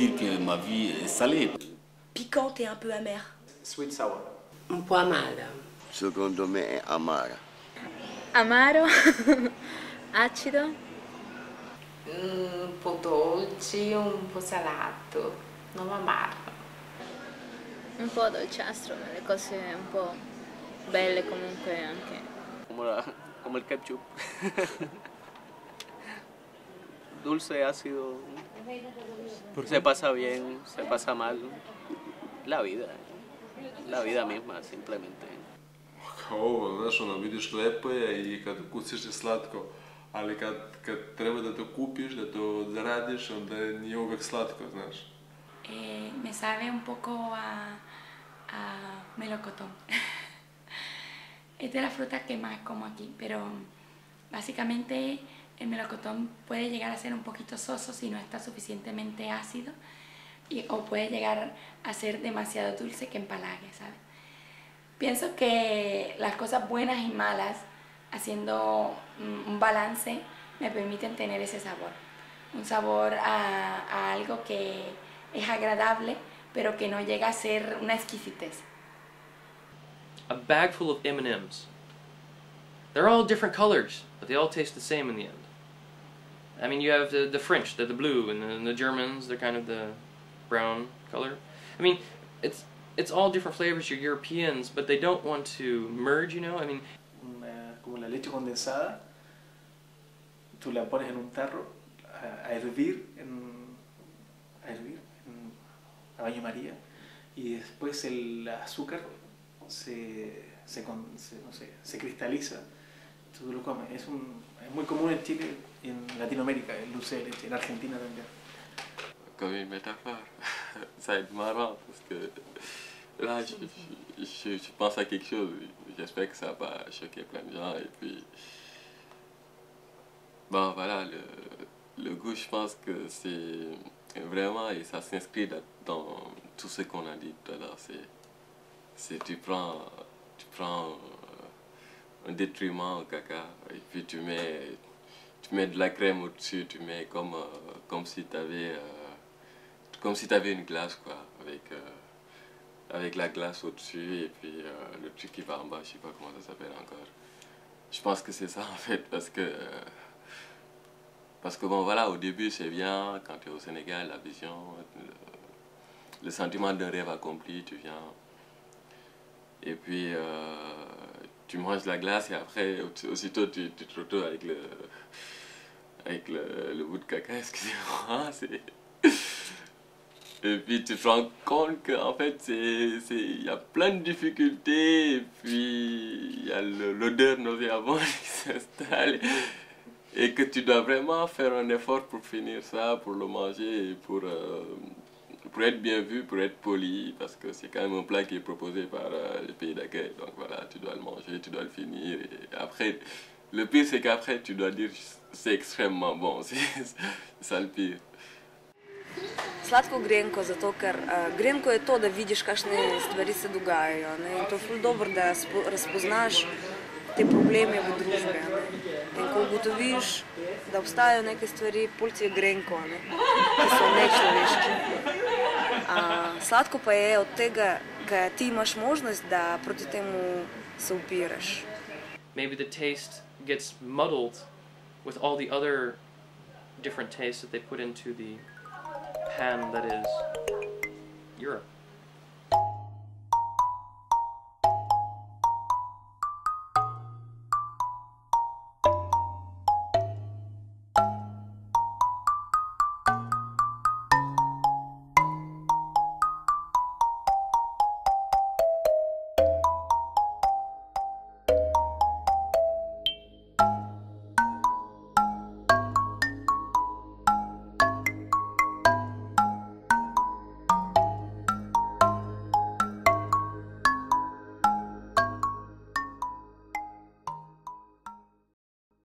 dire que ma vie est salée. Piquante et un peu amère. Sweet sour. Un po' amara. Secondo me è amara. Amaro, acido. Un po' dolci, un po' salato, non amaro. Un po' dolciastro, ma le cose un po' belle comunque anche. Como el ketchup. Dulce, ácido. Se pasa bien, se pasa mal. La vida misma, simplemente. Ovo, znaš, ono, vidiš lepo je i kad ukusiš je slatko, ali kad treba da to kupiš, da to zaradiš, onda nije uvek slatko, znaš. Me sabe un poco a melocotón. Es de las frutas que más como aquí, pero básicamente el melocotón puede llegar a ser un poquito soso si no está suficientemente ácido o puede llegar a ser demasiado dulce que empalague, ¿sabes? Pienso que las cosas buenas y malas, haciendo un balance, me permiten tener ese sabor. Un sabor a algo que es agradable, pero que no llega a ser una exquisitez. A bag full of M&Ms. They're all different colors, but they all taste the same in the end. I mean, you have the French, they're the blue, and the Germans, they're kind of the brown color. I mean, it's all different flavors. You're Europeans, but they don't want to merge, you know? I mean, Como la leche condensada, tú la pones en un tarro a hervir a baño María, y después el azúcar se cristaliza, tú lo comes. Es muy común en Chile y en Latinoamérica, el dulce de leche, en Argentina también. Comme une métaphore, ça va être marrant parce que là je pense à quelque chose, j'espère que ça va pas choquer plein de gens et puis bon voilà, le goût je pense que c'est vraiment, et ça s'inscrit dans tout ce qu'on a dit tout à l'heure, c'est tu prends un détriment au caca et puis tu mets de la crème au-dessus, tu mets comme si tu avais une glace quoi, avec la glace au-dessus et puis le truc qui va en bas, je sais pas comment ça s'appelle encore. Je pense que c'est ça en fait, parce que bon voilà, au début c'est bien, quand tu es au Sénégal, la vision, le sentiment d'un rêve accompli, tu viens et puis tu manges la glace et après aussitôt tu te retrouves avec le bout de caca, excusez-moi, et puis tu te rends compte qu'en fait il y a plein de difficultés et puis il y a l'odeur nauséabonde qui s'installe et que tu dois vraiment faire un effort pour finir ça, pour le manger et pour être bien vu, pour être poli, parce que c'est quand même un plat qui est proposé par le pays d'accueil, donc voilà, tu dois le manger, tu dois le finir et après, le pire c'est qu'après tu dois dire c'est extrêmement bon, c'est ça le pire. Sladko grenko, zato ker grenko je to, da vidiš, kakšne stvari se dogajajo. Ne? In to je ful dobro, da razpoznaš te probleme v družbi. Ne? In ko ugotoviš, da obstajajo neke stvari, polci je grenko, ne? Ki so nečloveški. Sladko pa je od tega, ker ti imaš možnost, da proti temu se upiraš. maybe the taste gets muddled with all the other different tastes that they put into the pan that is Europe.